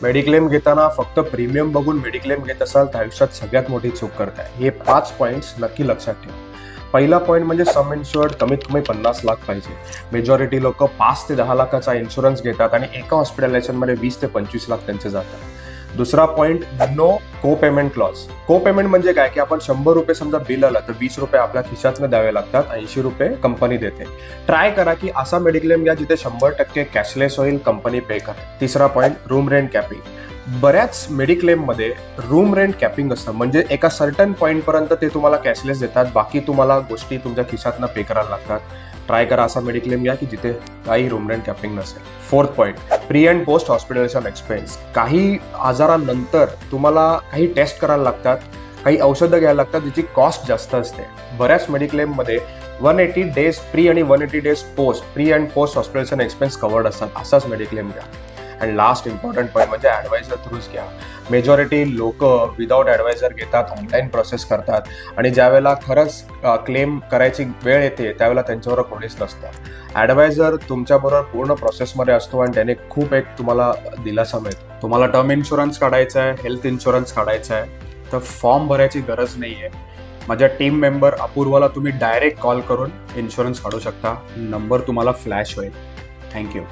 Mediclaim घेताना फक्त premium बघून मेडिक्लेम घेत असाल तर आयुष्यात सगळ्यात मोठी चूक करताय. हे 5 पॉईंट्स नक्की लक्षात ठेवा. पहिला पॉईंट म्हणजे सम इन्शुअर्ड कमीत कमी 50 लाख पाहिजे. मेजॉरिटी लोक 5 ते 10 लाखाचा इन्शुरन्स घेतात आणि एका हॉस्पिटलायझेशनमध्ये 20 ते 25 लाख त्यांचे जातात. दुसरा पॉईंट, नो को पेमेंट क्लॉज. को पेमेंट म्हणजे काय की आपण 100 रुपये समजा बिल आलं तर 20 रुपये आपल्या खिशातनं द्यावे लागतात, 80 रुपये कंपनी देते. ट्राय करा की असा मेडिक्लेम घ्या जिथे 100% कॅशलेस होईल, कंपनी पे करेल. तिसरा पॉईंट, रूम रेंट कॅपिंग. बऱ्याच मेडिक्लेम मध्ये रूम रेंट कॅपिंग असतं, म्हणजे एका सर्टन पॉईंट पर्यंत ते तुम्हाला कॅशलेस देतात, बाकी तुम्हाला गोष्टी तुमच्या खिशातनं पे करायला लागतात. ट्राय करा असा मेडिक्लेम घ्या की जिथे काही रूम रेंट कॅपिंग नसेल. Fourth point, pre and post hospitalisation expense. काही आजारानंतर तुम्हाला काही टेस्ट करायला लागतात, काही औषधं घ्यायला लागतात, ज्याची कॉस्ट जास्त असते. बऱ्याच मेडिक्लेम मध्ये 180 डेज प्री आणि 180 days post, pre and post hospitalisation expense covered असतात. असाच मेडिक्लेम घ्या. अँड लास्ट इम्पॉर्टंट पॉईंट म्हणजे ॲडवायझर थ्रूच घ्या. मेजॉरिटी लोक विदाऊट ॲडवायझर घेतात, ऑनलाईन प्रोसेस करतात आणि ज्यावेळेला खरंच क्लेम करायची वेळ येते त्यावेळेला त्यांच्याबरोबर कोणीच नसतं. ॲडवायझर तुमच्याबरोबर पूर्ण प्रोसेसमध्ये असतो आणि त्याने खूप एक तुम्हाला दिलासा मिळतो. तुम्हाला टर्म इन्शुरन्स काढायचा आहे, हेल्थ इन्शुरन्स काढायचा आहे तर फॉर्म भरायची गरज नाही आहे. माझ्या टीम मेंबर अपूर्वाला तुम्ही डायरेक्ट कॉल करून इन्शुरन्स काढू शकता. नंबर तुम्हाला फ्लॅश होईल. थँक्यू.